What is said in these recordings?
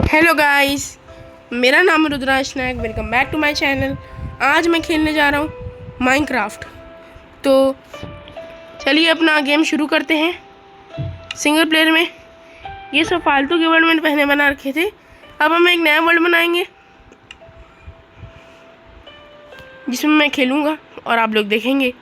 Hello guys, मेरा नाम है Rudraj Nayak. Welcome back to my channel. आज मैं खेलने जा रहा हूँ माइनक्राफ्ट। तो चलिए अपना गेम शुरू करते हैं। सिंगल प्लेयर में ये सब फालतू के वर्ल्ड मैंने पहले बना रखे थे। अब हम एक नया वर्ल्ड बनाएंगे जिसमें मैं खेलूँगा और आप लोग देखेंगे।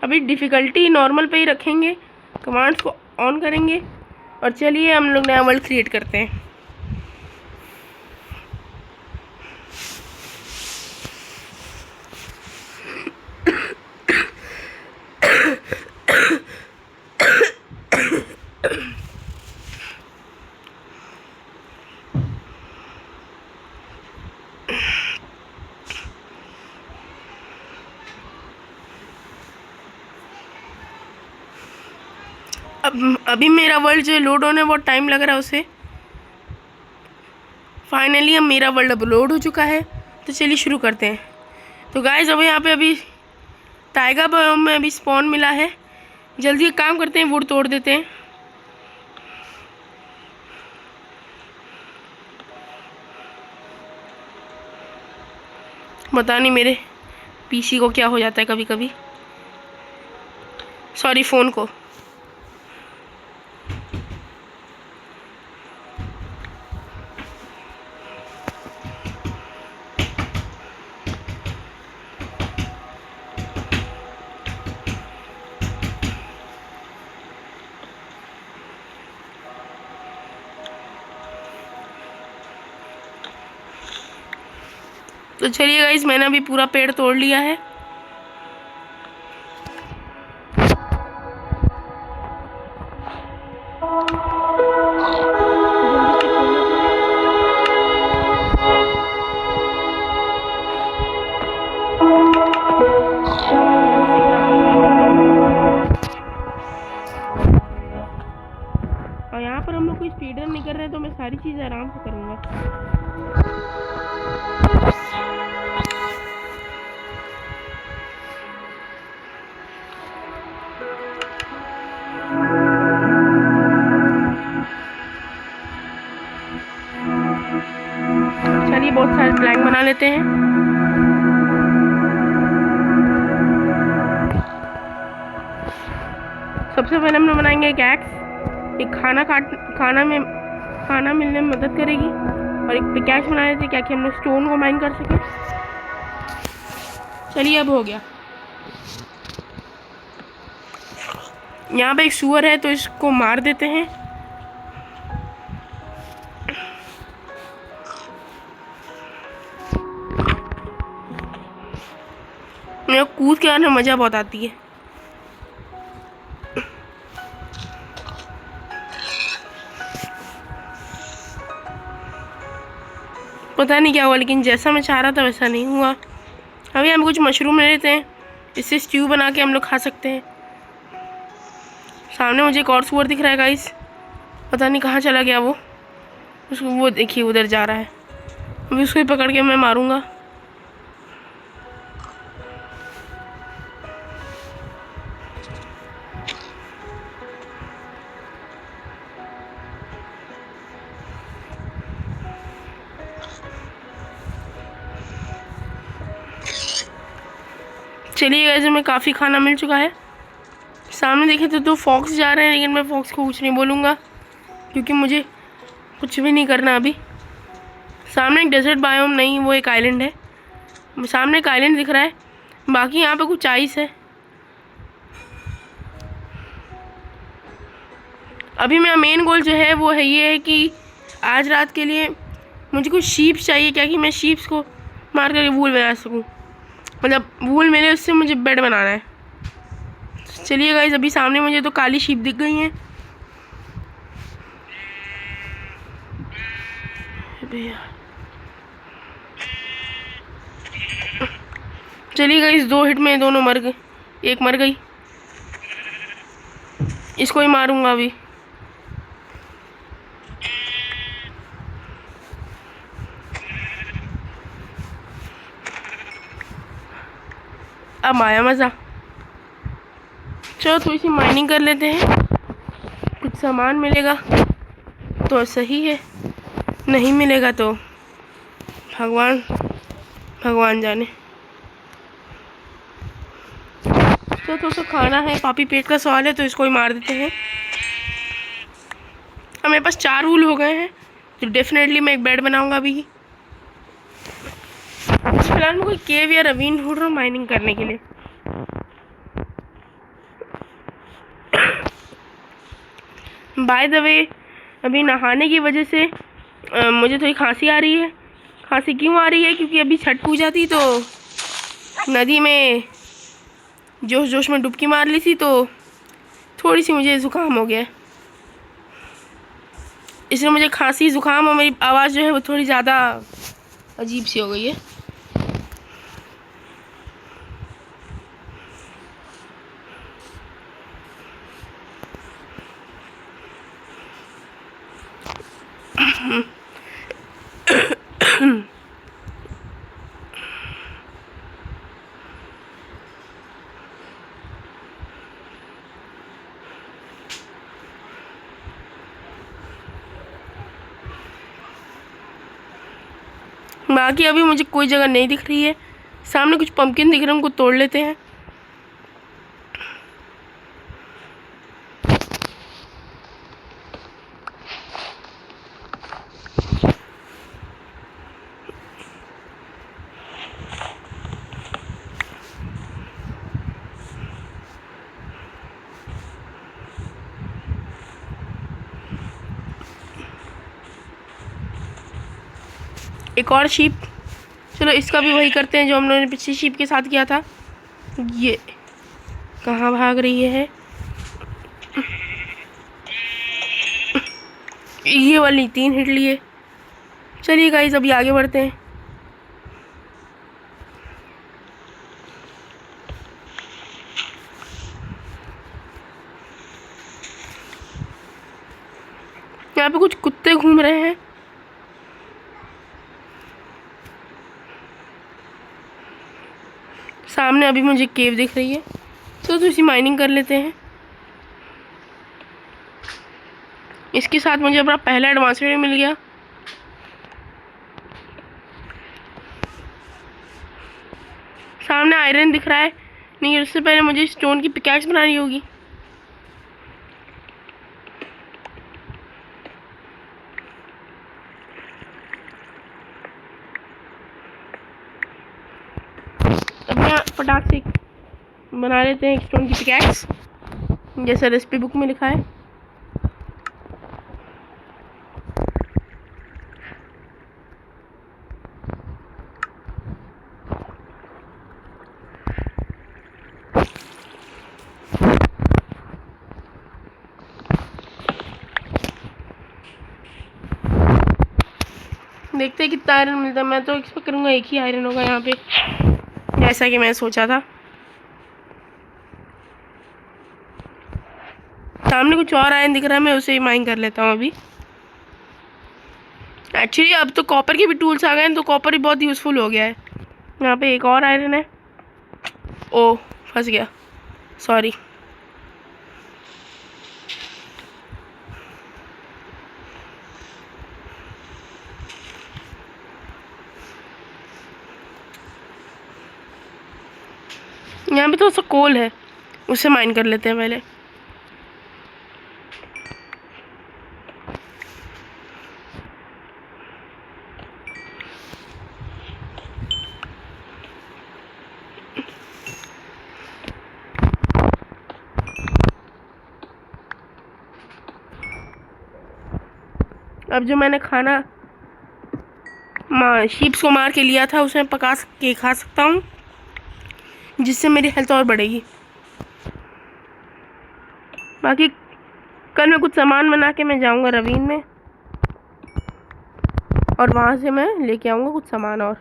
अभी डिफ़िकल्टी नॉर्मल पे ही रखेंगे, कमांड्स को ऑन करेंगे और चलिए हम लोग नया वर्ल्ड क्रिएट करते हैं। अभी मेरा वर्ल्ड जो लोड होने बहुत टाइम लग रहा है उसे। फाइनली अब मेरा वर्ल्ड अपलोड हो चुका है, तो चलिए शुरू करते हैं। तो गाइस अब यहाँ पे अभी टाइगर बायोम में अभी स्पॉन मिला है। जल्दी एक काम करते हैं, वुड तोड़ देते हैं। पता नहीं मेरे पीसी को क्या हो जाता है कभी कभी, सॉरी फ़ोन को। तो चलिए गाइस, मैंने अभी पूरा पेड़ तोड़ लिया है। और यहाँ पर हम लोग कोई स्पीड रन नहीं कर रहे हैं, तो मैं सारी चीज़ें आराम से करूँगा। चलिए बहुत सारे प्लैंक बना लेते हैं। सबसे पहले हम लोग बनाएंगे एक एक्स। एक खाना मिलने में मदद करेगी। और एक पिकैक्स बना लेते हैं ताकि हम लोग स्टोन को माइन कर सकें। चलिए अब हो गया। यहाँ पे एक सुअर है तो इसको मार देते हैं। मेरे कूद के आने में मज़ा बहुत आती है। पता नहीं क्या हुआ, लेकिन जैसा मैं चाह रहा था वैसा नहीं हुआ। अभी हम कुछ मशरूम ले लेते हैं, इससे स्ट्यू बना के हम लोग खा सकते हैं। सामने मुझे एक और सुअर दिख रहा है गाइस, पता नहीं कहाँ चला गया वो। वो देखिए उधर जा रहा है। अभी उसको ही पकड़ के मैं मारूंगा। चलिए गाइस, हमें काफ़ी खाना मिल चुका है। सामने देखें तो दो फॉक्स जा रहे हैं, लेकिन मैं फॉक्स को कुछ नहीं बोलूँगा क्योंकि मुझे कुछ भी नहीं करना अभी। सामने एक डेजर्ट बायोम नहीं, वो एक आइलैंड है। सामने एक आइलैंड दिख रहा है, बाकी यहाँ पे कुछ आइस है। अभी मेरा मेन गोल जो है वो है ये है कि आज रात के लिए मुझे कुछ शीप्स चाहिए, क्या कि मैं शीप्स को मार करके वूल बना सकूँ। मतलब वूल मिले, उससे मुझे बेड बनाना है। चलिए गाइस, अभी सामने मुझे तो काली शीप दिख गई हैं। चलिए गाइस, 2 हिट में दोनों मर गए। एक मर गई, इसको ही मारूंगा अभी। अब आया मज़ा। चलो थोड़ी सी माइनिंग कर लेते हैं, कुछ सामान मिलेगा तो सही है, नहीं मिलेगा तो भगवान भगवान जाने। तो थोड़ा सा खाना है, पापी पेट का सवाल है तो इसको ही मार देते हैं। अब मेरे पास 4 वूल हो गए हैं तो डेफिनेटली मैं एक बेड बनाऊंगा अभी। फिलहाल मैं कोई केव या रवीन ढूंढ रहा हूँ माइनिंग करने के लिए। बाय द वे, अभी नहाने की वजह से मुझे थोड़ी खांसी आ रही है। खांसी क्यों आ रही है? क्योंकि अभी छठ पूजा थी तो नदी में जोश जोश में डुबकी मार ली थी, तो थोड़ी सी मुझे ज़ुकाम हो गया, इसलिए मुझे खांसी ज़ुकाम और मेरी आवाज़ जो है वो थोड़ी ज़्यादा अजीब सी हो गई है। बाकी अभी मुझे कोई जगह नहीं दिख रही है। सामने कुछ पंपकिन दिख रहे हैं, उनको तोड़ लेते हैं। एक और शीप, चलो इसका भी वही करते हैं जो हम लोगों ने पिछली शीप के साथ किया था। ये कहाँ भाग रही है? ये वाली 3 हिट लिए। चलिए गाइस अभी आगे बढ़ते हैं। यहाँ पे कुछ कुत्ते घूम रहे हैं। सामने अभी मुझे केव दिख रही है, तो थोड़ी सी माइनिंग कर लेते हैं। इसके साथ मुझे अपना पहला एडवांसमेंट मिल गया। सामने आयरन दिख रहा है, नहीं उससे पहले मुझे स्टोन की पिकैक्स बनानी होगी। फटाक से बना लेते हैं एक स्टोन की पिकैक्स, जैसा रेसिपी बुक में लिखा है। देखते हैं कितना आयरन मिलता है। मैं तो एक्सपेक्ट करूँगा एक ही आयरन होगा यहाँ पे, जैसा कि मैं सोचा था। सामने कुछ और आयरन दिख रहा है, मैं उसे माइन कर लेता हूँ अभी। एक्चुअली अब तो कॉपर के भी टूल्स आ गए हैं, तो कॉपर भी बहुत यूज़फुल हो गया है। यहाँ पे एक और आयरन है। ओ फंस गया, सॉरी। यहाँ पे थोड़ा सा कोल है, उसे माइन कर लेते हैं पहले। अब जो मैंने खाना शीप्स को मार के लिया था, उसे पका के खा सकता हूँ, जिससे मेरी हेल्थ और बढ़ेगी। बाकी कल मैं कुछ सामान बना के मैं जाऊँगा रवीन में, और वहाँ से मैं लेके आऊँगा कुछ सामान। और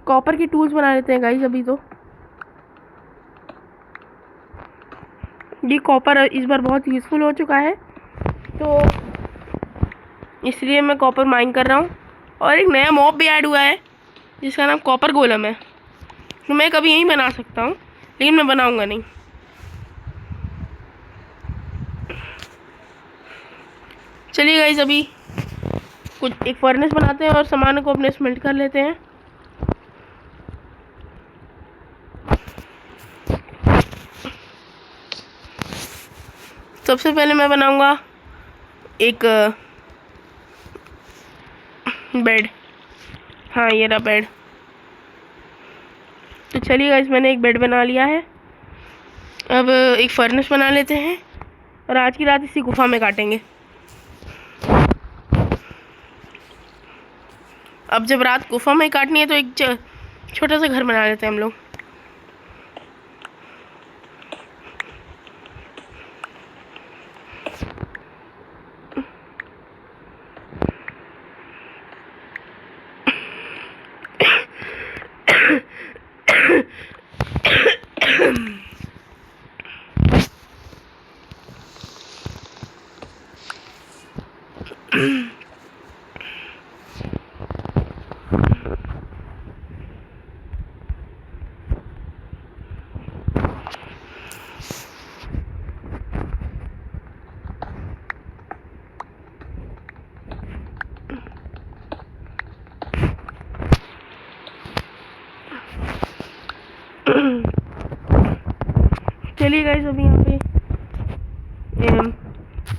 कॉपर की टूल्स बना लेते हैं गाइस अभी। तो ये कॉपर इस बार बहुत यूज़फुल हो चुका है, तो इसलिए मैं कॉपर माइन कर रहा हूँ। और एक नया मॉब भी ऐड हुआ है जिसका नाम कॉपर गोलम है। तो मैं कभी यहीं बना सकता हूँ, लेकिन मैं बनाऊँगा नहीं। चलिए गाइस, अभी कुछ एक फर्नेस बनाते हैं और सामान को अपने स्मेल्ट कर लेते हैं। सबसे पहले मैं बनाऊंगा एक बेड। हाँ, ये रहा बेड। तो चलिए गाइस, मैंने एक बेड बना लिया है। अब एक फर्नेस बना लेते हैं और आज की रात इसी गुफा में काटेंगे। अब जब रात गुफा में काटनी है तो एक छोटा सा घर बना लेते हैं हम लोग। चलिए गाइस, अभी यहाँ पे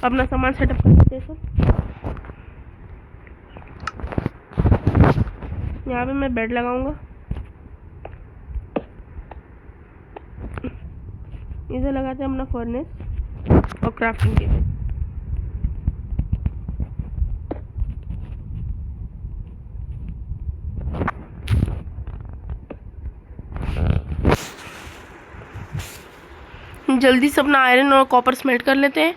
अपना सामान सेटअप कर लेते हैं सब। यहाँ पे मैं बेड लगाऊंगा, इधर लगाते हैं अपना फर्नेस और क्राफ्टिंग टेबल। जल्दी से अपना आयरन और कॉपर स्मेल्ट कर लेते हैं।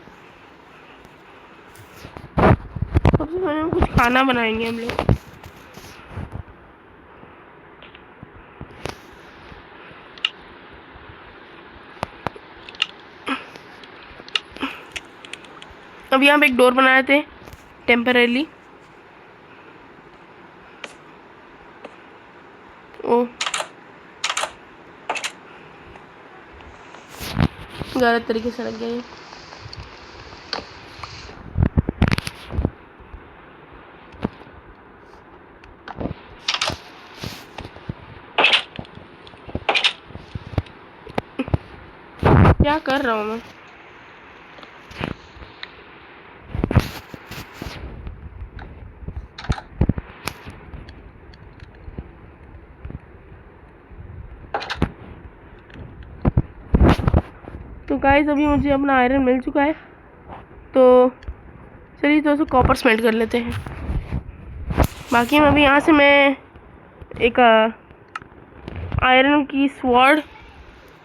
सबसे पहले हम कुछ खाना बनाएंगे हम लोग। अब यहाँ पे एक डोर बना लेते हैं टेम्परेली। ओ, गलत तरीके से लग गया ये। क्या कर रहा हूँ मैं? तो गाइस, अभी मुझे अपना आयरन मिल चुका है, तो चलिए तो कॉपर स्मेल्ट कर लेते हैं। बाकी में अभी यहाँ से मैं एक आयरन की स्वॉर्ड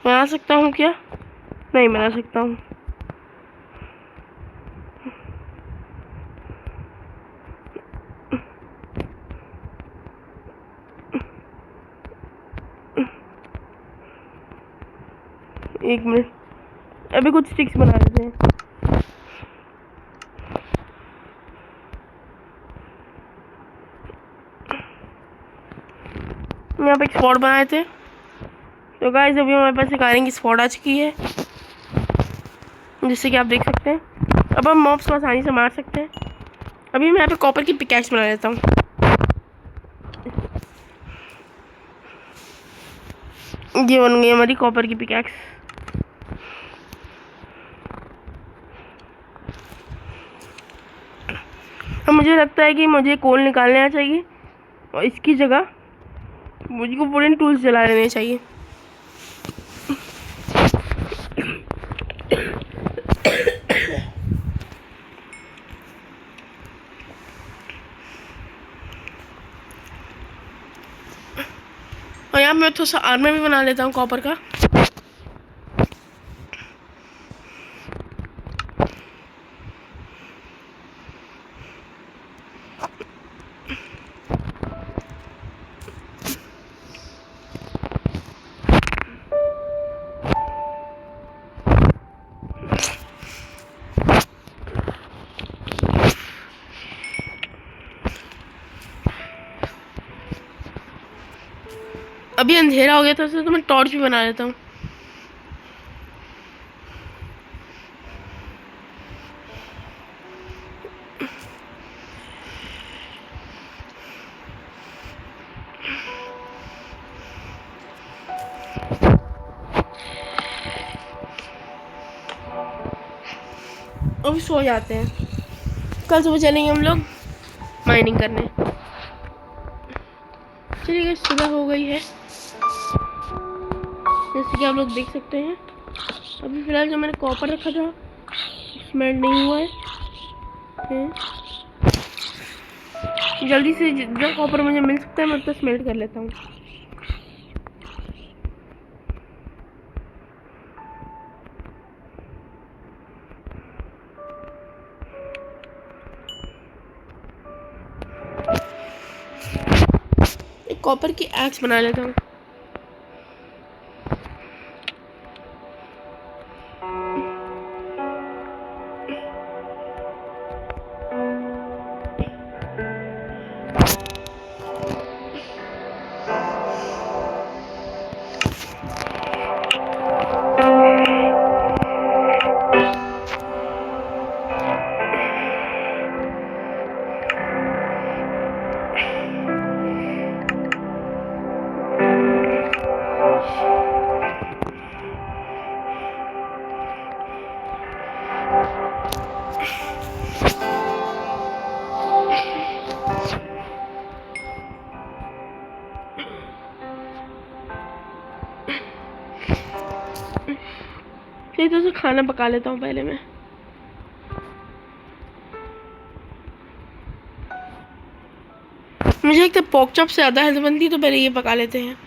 बना सकता हूँ क्या? नहीं बना सकता हूँ। एक मिनट, अभी कुछ स्टिक्स बना लेते हैं। यहाँ पे एक स्पॉट बनाए थे। तो गाइस, अभी हमारे पास एक आयरन की स्पॉट आ चुकी है, जिससे कि आप देख सकते हैं। अब हम मॉब्स को आसानी से मार सकते हैं। अभी मैं यहाँ पे कॉपर की पिकैक्स बना लेता हूँ। ये बन गई हमारी कॉपर की पिकैक्स। अब मुझे लगता है कि मुझे कोल निकालना चाहिए और इसकी जगह मुझको वुडन टूल्स जला लेने चाहिए। और यहाँ मैं थोड़ा सा आर्मर भी बना लेता हूँ कॉपर का। अभी अंधेरा हो गया था तो मैं टॉर्च भी बना लेता हूँ। अभी सो जाते हैं, कल सुबह चलेंगे हम लोग माइनिंग करने। चलिए सुबह हो गई है जैसे कि आप लोग देख सकते हैं। अभी फिलहाल जो मैंने कॉपर रखा था स्मेल्ट नहीं हुआ है। जल्दी से जितना कॉपर मुझे मिल सकता है मैं उतना स्मेल्ट कर लेता हूँ। एक कॉपर की एक्स बना लेता हूँ। फिर तो उसे खाना पका लेता हूँ पहले मैं। मुझे एक तो पोक चॉप से ज़्यादा हेल्थ बनती है तो पहले ये पका लेते हैं।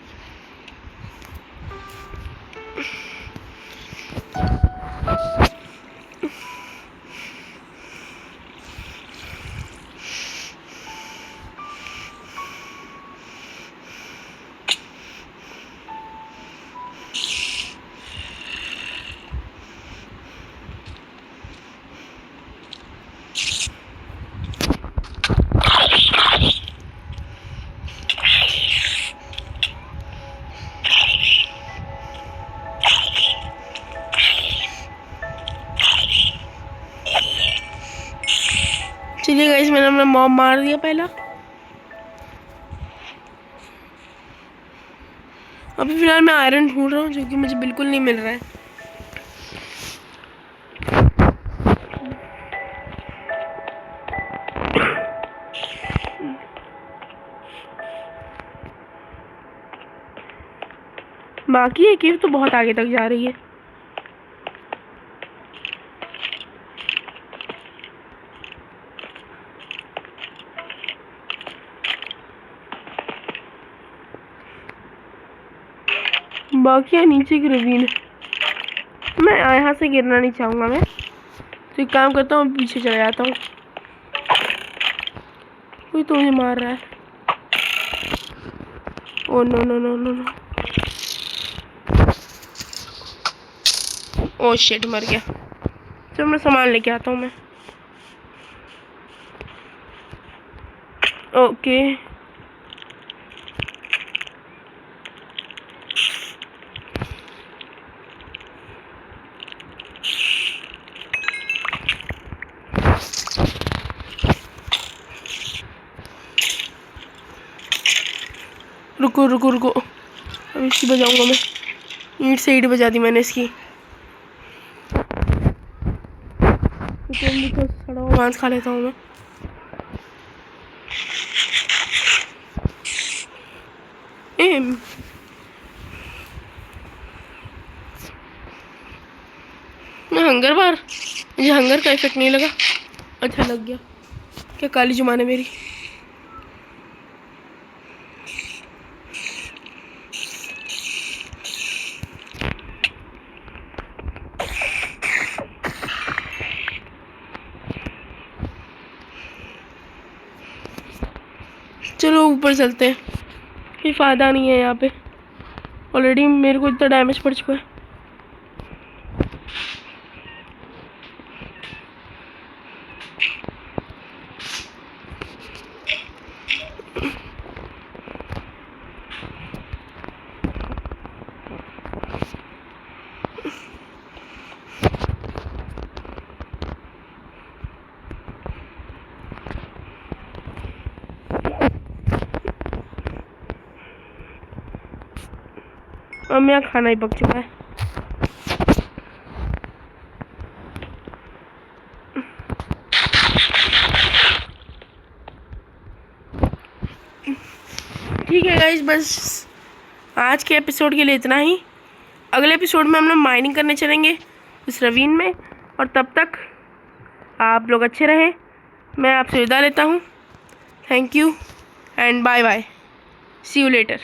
चलिए गाइस मैंने अपना मॉब मार दिया पहला। अभी फिलहाल मैं आयरन ढूंढ रहा हूँ जो कि मुझे बिल्कुल नहीं मिल रहा है। बाकी ये केव तो बहुत आगे तक जा रही है। बाकी यहाँ नीचे की रवीन है। मैं यहाँ से गिरना नहीं चाहूँगा मैं, तो एक काम करता हूँ पीछे चला जाता हूँ। कोई तो मुझे मार रहा है। Oh no no no no no, oh shit मर गया। चलो मैं सामान लेके आता हूँ मैं। ओके रुको रुको रुको, अब इसकी बजाऊंगा मैं। ईंट से ईंट बजा दी मैंने इसकी। तो सड़ा हुआ मांस खा लेता हूँ मैं। हंगर बार, मुझे हंगर का इफेक्ट नहीं लगा। अच्छा लग गया क्या? काली जुबान है मेरी। चलो ऊपर चलते हैं, कोई फ़ायदा नहीं है यहाँ पे। ऑलरेडी मेरे को इतना डैमेज पड़ चुका है। और मेरा खाना ही पक चुका है। ठीक है गाइस, बस आज के एपिसोड के लिए इतना ही। अगले एपिसोड में हम लोग माइनिंग करने चलेंगे उस ravine में, और तब तक आप लोग अच्छे रहें। मैं आपसे विदा लेता हूँ। Thank you and bye bye, see you letter.